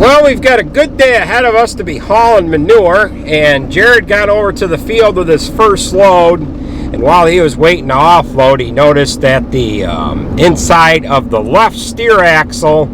Well, we've got a good day ahead of us to be hauling manure, and Jered got over to the field with his first load, and while he was waiting to offload, he noticed that the inside of the left steer axle,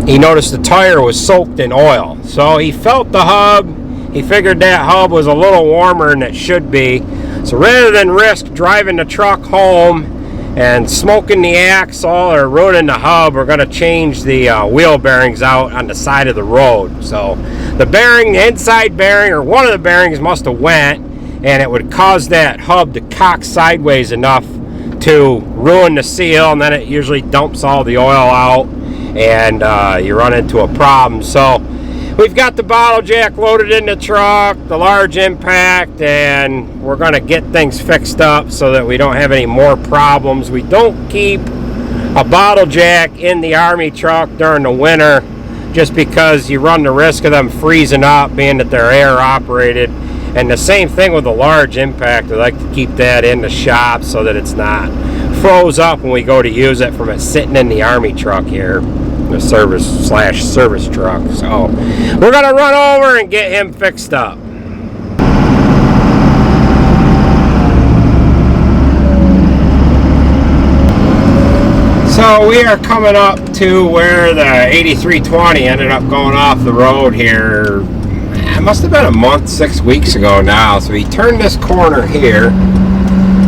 he noticed the tire was soaked in oil. So he felt the hub. He figured that hub was a little warmer than it should be. So rather than risk driving the truck home and smoking the axle or ruining the hub, we're going to change the wheel bearings out on the side of the road. So the bearing, the inside bearing, or one of the bearings must have went, and it would cause that hub to cock sideways enough to ruin the seal, and then it usually dumps all the oil out, and you run into a problem. So we've got the bottle jack loaded in the truck, the large impact, and we're going to get things fixed up so that we don't have any more problems. We don't keep a bottle jack in the Army truck during the winter just because you run the risk of them freezing up, being that they're air operated. And the same thing with the large impact. We like to keep that in the shop so that it's not froze up when we go to use it from it sitting in the Army truck here. The service truck. So we're gonna run over and get him fixed up. So we are coming up to where the 8320 ended up going off the road here. It must have been a month, 6 weeks ago now. So he turned this corner here,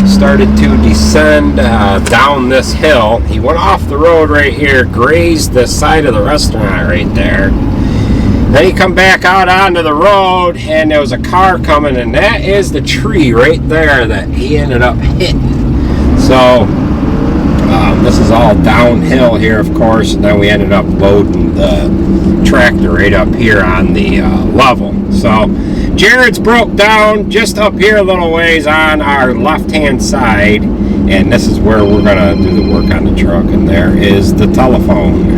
started to descend down this hill. He went off the road right here, grazed the side of the restaurant right there. Then he come back out onto the road, and there was a car coming, and that is the tree right there that he ended up hitting. So this is all downhill here, of course, and then we ended up loading the tractor right up here on the level. So Jered's broke down just up here a little ways on our left-hand side, and this is where we're gonna do the work on the truck, and there is the telephone.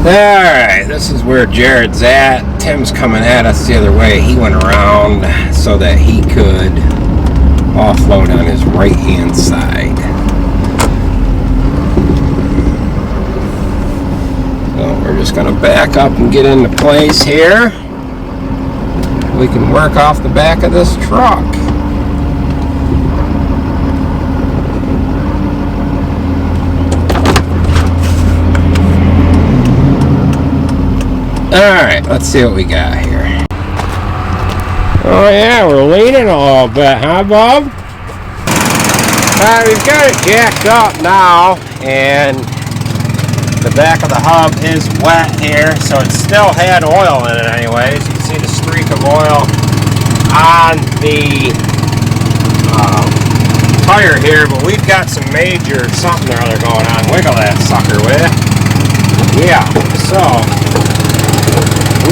Alright, this is where Jered's at. Tim's coming at us the other way. He went around so that he could offload on his right-hand side. So we're just going to back up and get into place here. We can work off the back of this truck. Alright, let's see what we got here. Oh yeah, we're leaning a little bit, huh, Bob? Alright, we've got it jacked up now, and the back of the hub is wet here, so it still had oil in it anyways. You can see the streak of oil on the tire here, but we've got some major something or other going on. Wiggle that sucker with. Yeah, so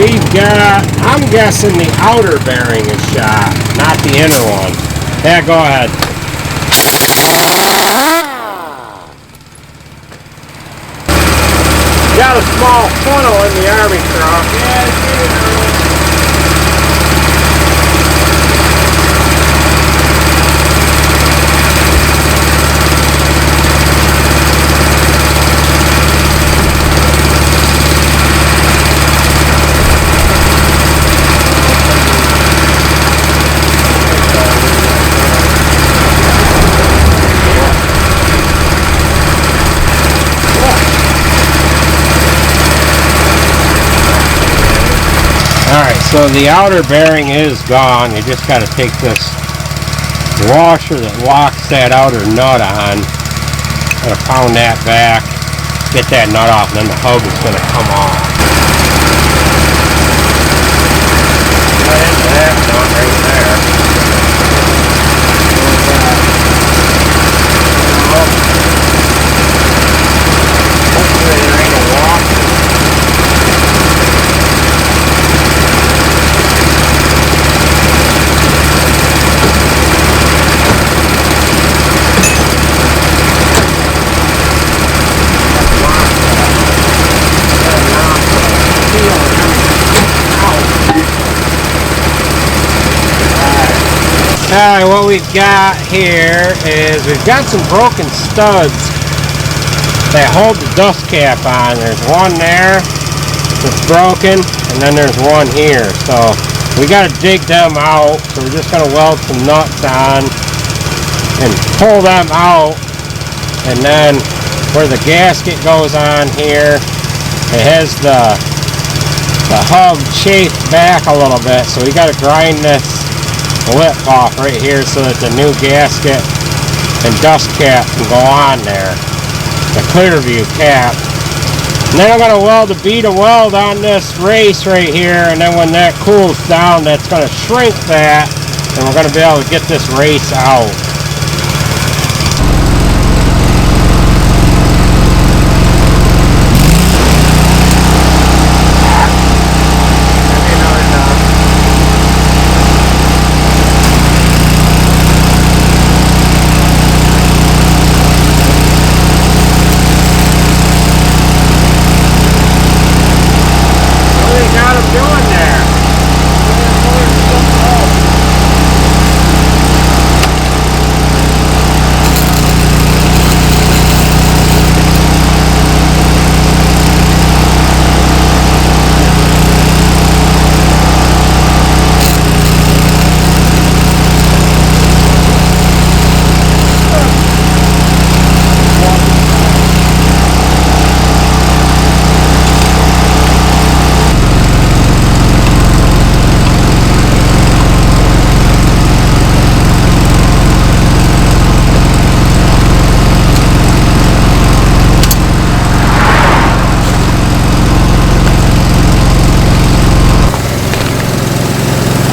we've got, I'm guessing the outer bearing is shot, not the inner one. Yeah, go ahead. Got a small funnel in the Army truck. Yeah, Alright, so the outer bearing is gone. You just got to take this washer that locks that outer nut on. Gonna pound that back, get that nut off, and then the hub is going to come off. Right into that nut right there. Hopefully there ain't a washer. Alright, what we've got here is we've got some broken studs that hold the dust cap on. There's one there that's broken, and then there's one here. So we got to dig them out. So we're just going to weld some nuts on and pull them out. And then where the gasket goes on here, it has the hub chafed back a little bit. So we got to grind this lip off right here so that the new gasket and dust cap can go on there. The clear view cap. And then I'm going to weld a bead of weld on this race right here, and then when that cools down, that's going to shrink that, and we're going to be able to get this race out.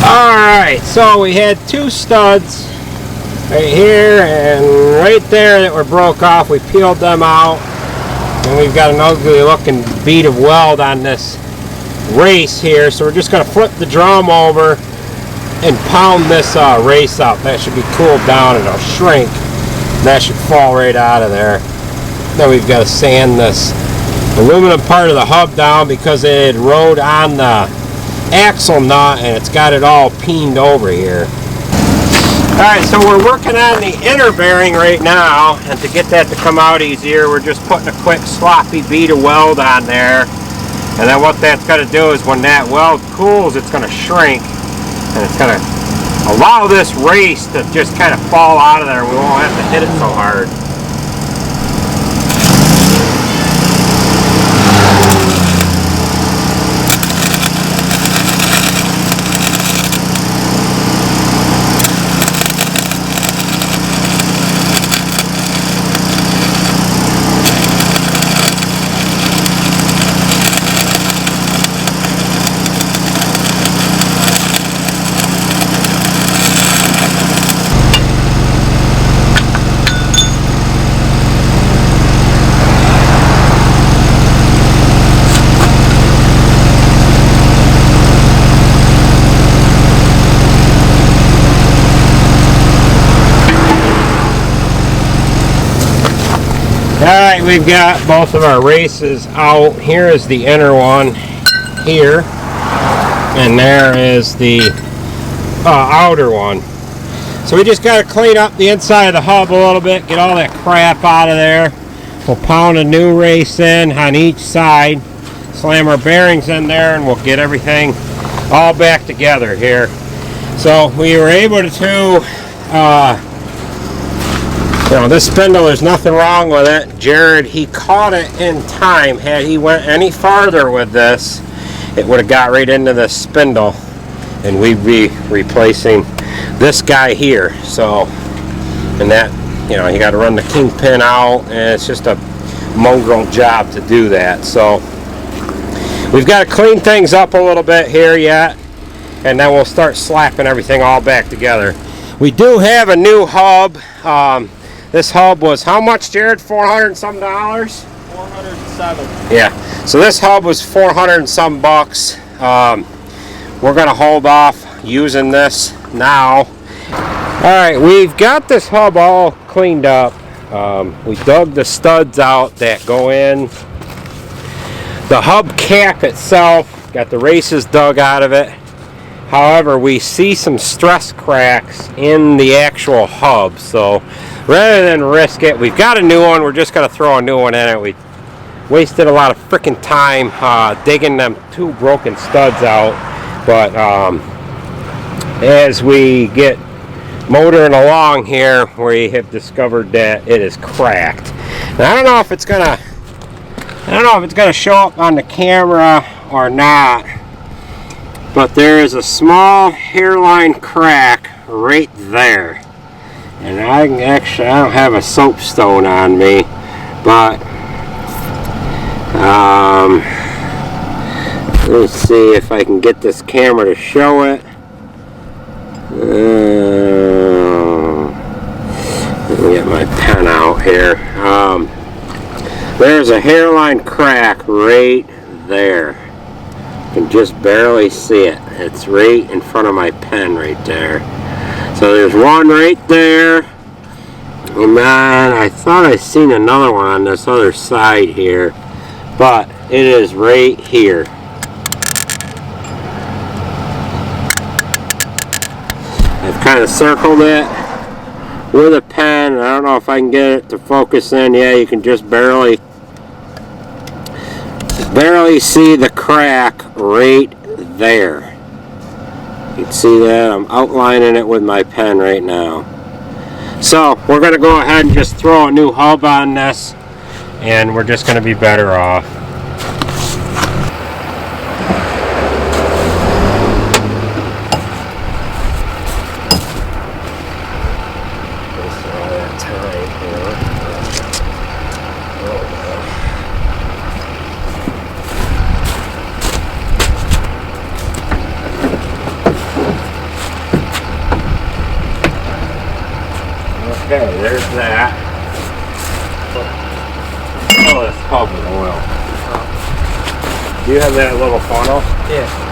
Alright, so we had two studs right here and right there that were broke off. We peeled them out, and we've got an ugly looking bead of weld on this race here. So we're just going to flip the drum over and pound this race out. That should be cooled down and it'll shrink. That should fall right out of there. Then we've got to sand this aluminum part of the hub down because it rode on the axle nut and it's got it all peened over here. Alright, so we're working on the inner bearing right now, and to get that to come out easier, we're just putting a quick sloppy bead of weld on there. And then what that's going to do is when that weld cools, it's going to shrink, and it's going to allow this race to just kind of fall out of there. We won't have to hit it so hard. Alright, we've got both of our races out. Here is the inner one here, and there is the outer one. So we just got to clean up the inside of the hub a little bit, get all that crap out of there. We'll pound a new race in on each side, slam our bearings in there, and we'll get everything all back together here. So we were able to this spindle, there's nothing wrong with it. Jered, he caught it in time. Had he went any farther with this, it would have got right into the spindle, and we'd be replacing this guy here. So, and that, you got to run the kingpin out, and it's just a mongrel job to do that. So, we've got to clean things up a little bit here yet, and then we'll start slapping everything all back together. We do have a new hub. This hub was how much, Jered? $400 and some dollars? 407. Yeah. So this hub was 400 and some bucks. We're gonna hold off using this now. All right, we've got this hub all cleaned up. We dug the studs out that go in. The hub cap itself, got the races dug out of it. However, we see some stress cracks in the actual hub, so rather than risk it, we've got a new one. We're just going to throw a new one in it. We wasted a lot of freaking time digging them 2 broken studs out, but as we get motoring along here, we have discovered that it is cracked. Now, I don't know if it's gonna show up on the camera or not, but there is a small hairline crack right there. And I don't have a soapstone on me, but let's see if I can get this camera to show it. Let me get my pen out here. There's a hairline crack right there. You can just barely see it. It's right in front of my pen right there. So there's one right there. And then I thought I seen another one on this other side here. But it is right here. I've kind of circled it with a pen. I don't know if I can get it to focus in. Yeah, you can just barely see the crack right there. You can see that. I'm outlining it with my pen right now. So we're going to go ahead and just throw a new hub on this, and we're just going to be better off. Okay, there's that. Oh, that's hub with oil. Do you have that little funnel? Yeah.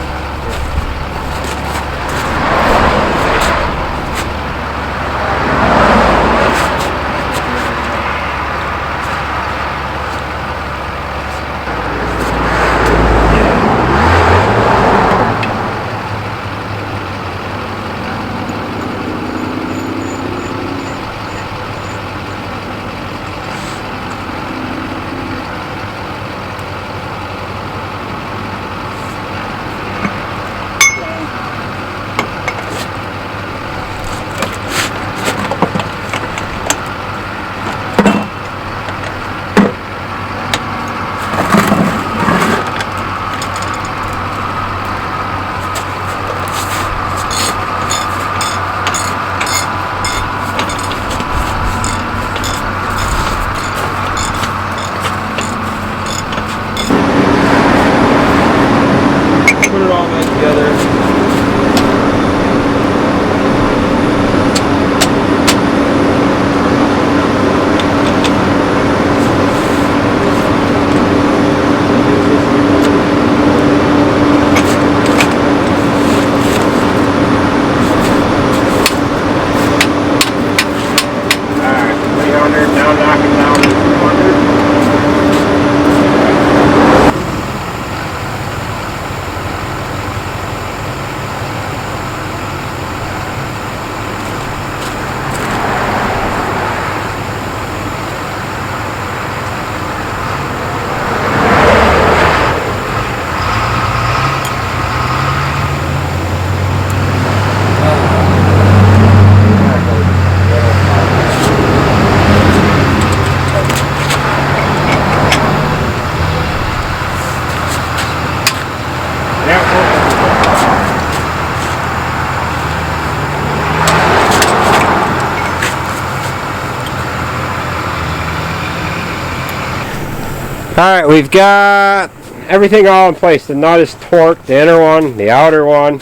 Alright, we've got everything all in place. The nut is torqued, the inner one, the outer one.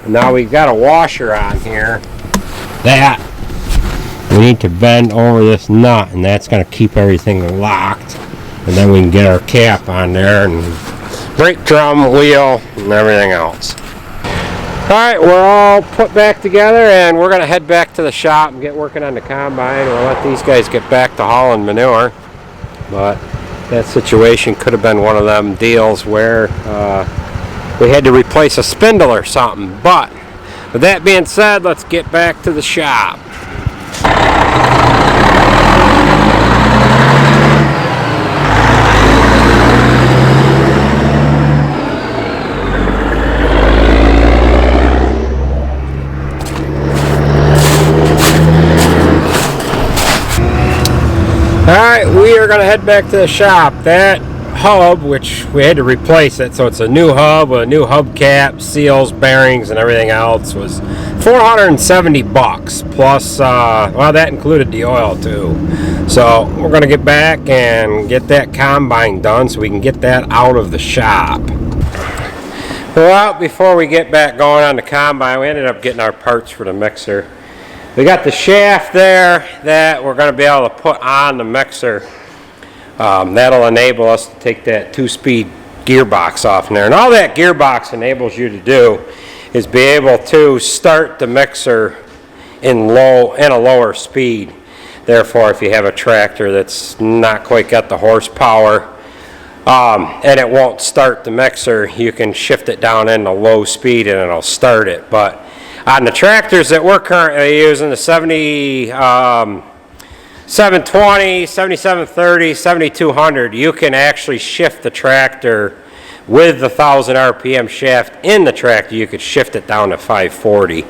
And now we've got a washer on here that we need to bend over this nut, and that's going to keep everything locked. And then we can get our cap on there and brake drum, wheel, and everything else. Alright, we're all put back together, and we're going to head back to the shop and get working on the combine. We'll let these guys get back to hauling manure. But that situation could have been one of them deals where we had to replace a spindle or something. But with that being said, let's get back to the shop. Alright, we are going to head back to the shop. That hub, which we had to replace it, so it's a new hub with a new hubcap, seals, bearings, and everything else, was $470 plus, well, that included the oil too. So we're going to get back and get that combine done so we can get that out of the shop. Well, before we get back going on the combine, we ended up getting our parts for the mixer. We got the shaft there that we're going to be able to put on the mixer. That'll enable us to take that 2-speed gearbox off in there. And all that gearbox enables you to do is be able to start the mixer in a lower speed. Therefore, if you have a tractor that's not quite got the horsepower and it won't start the mixer, you can shift it down into low speed and it'll start it. But on the tractors that we're currently using, the 720, 7730, 7200, you can actually shift the tractor with the 1000 RPM shaft in the tractor. You could shift it down to 540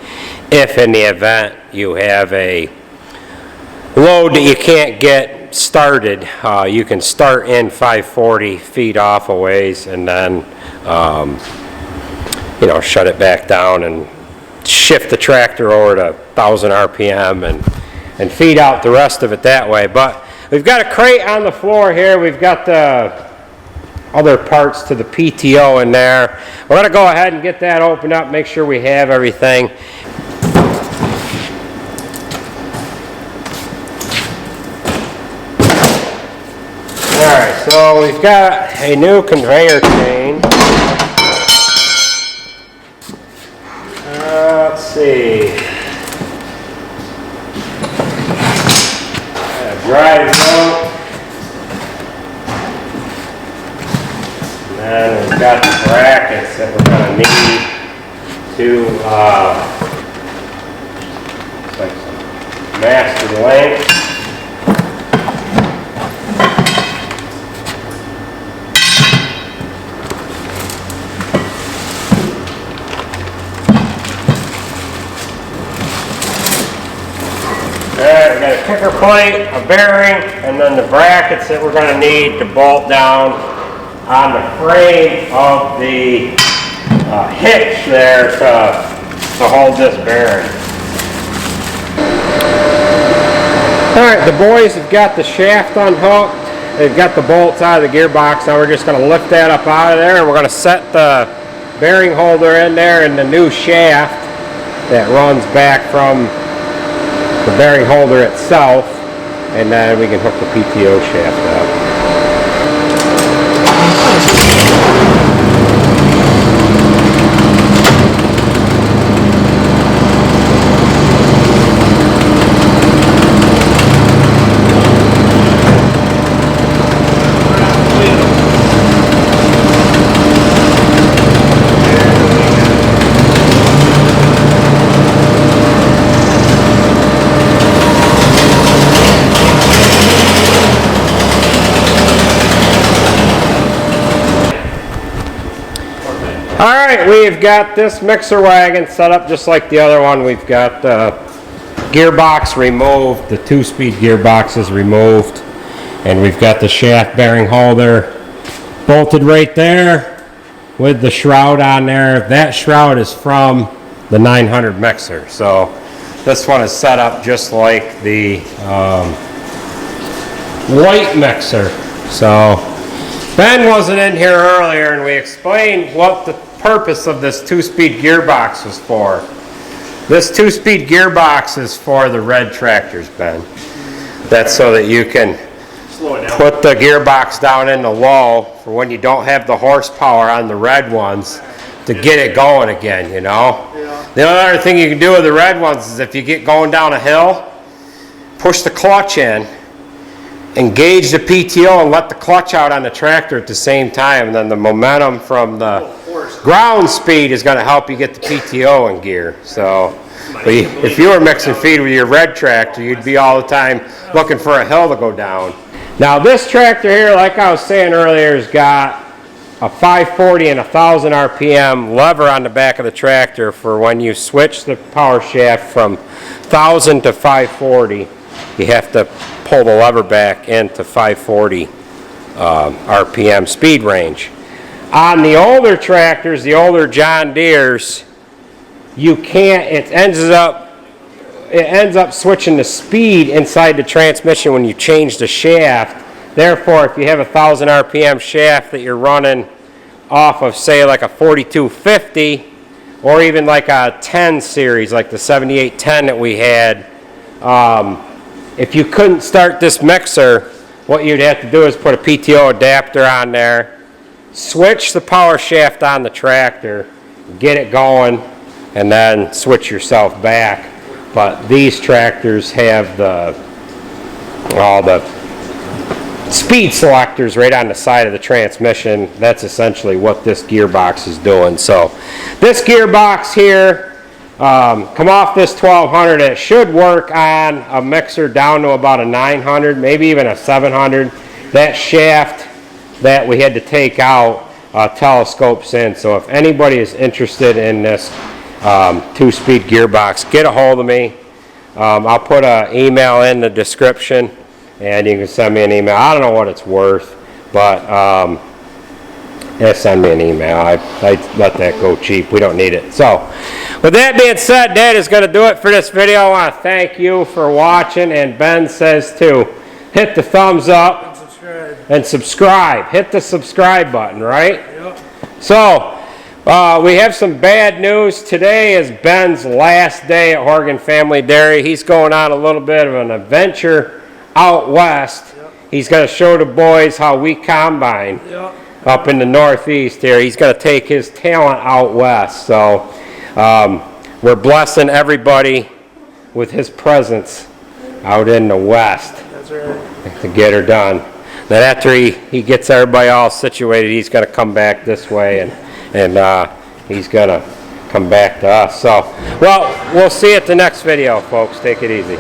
if in the event you have a load that you can't get started. You can start in 540 feet off a ways and then shut it back down and shift the tractor over to 1000 RPM and feed out the rest of it that way. But we've got a crate on the floor here. We've got the other parts to the PTO in there. We're going to go ahead and get that opened up, make sure we have everything. Alright, so we've got a new conveyor chain. Let's see. Drive out. And then we've got the brackets that we're going to need to like some master length. Alright, we got a kicker plate, a bearing, and then the brackets that we're going to need to bolt down on the frame of the hitch there to hold this bearing. Alright, the boys have got the shaft unhooked. They've got the bolts out of the gearbox. Now we're just going to lift that up out of there and we're going to set the bearing holder in there in the new shaft that runs back from the bearing holder itself, and then we can hook the PTO shaft up. Alright, we've got this mixer wagon set up just like the other one. We've got the gearbox removed, the 2-speed gearbox is removed, and we've got the shaft bearing holder bolted right there with the shroud on there. That shroud is from the 900 mixer, so this one is set up just like the white mixer. So Ben wasn't in here earlier and we explained what the purpose of this 2-speed gearbox was for. This 2-speed gearbox is for the red tractors, Ben. That's so that you can put the gearbox down in the low for when you don't have the horsepower on the red ones to get it going again, you know. Yeah. The other thing you can do with the red ones is if you get going down a hill, push the clutch in, engage the PTO and let the clutch out on the tractor at the same time, and then the momentum from the ground speed is going to help you get the PTO in gear. So if you were mixing feed with your red tractor, you'd be all the time looking for a hill to go down. Now this tractor here, like I was saying earlier, has got a 540 and 1,000 RPM lever on the back of the tractor for when you switch the power shaft from 1,000 to 540. You have to pull the lever back into 540 RPM speed range. On the older tractors, the older John Deeres, you can't. It ends up switching the speed inside the transmission when you change the shaft. Therefore, if you have a 1,000 RPM shaft that you're running off of, say, like a 4250 or even like a 10 series, like the 7810 that we had, if you couldn't start this mixer, what you'd have to do is put a PTO adapter on there, switch the power shaft on the tractor, get it going, and then switch yourself back. But these tractors have all the speed selectors right on the side of the transmission. That's essentially what this gearbox is doing. So this gearbox here, come off this 1200, it should work on a mixer down to about a 900, maybe even a 700. That shaft that we had to take out telescopes in. So if anybody is interested in this 2-speed gearbox, get a hold of me. I'll put an email in the description, and you can send me an email. I don't know what it's worth, but yeah, send me an email. I let that go cheap. We don't need it. So with that being said, that is going to do it for this video. I want to thank you for watching, and Ben says too, hit the thumbs up and subscribe. Hit the subscribe button, right? Yep. So we have some bad news. Today is Ben's last day at Horgan Family Dairy. He's going on a little bit of an adventure out west. Yep. He's going to show the boys how we combine up in the Northeast here. He's going to take his talent out west. So we're blessing everybody with his presence out in the west. That's right. To get her done. Then after he gets everybody all situated, he's going to come back this way, and he's going to come back to us. So, well, we'll see you at the next video, folks. Take it easy.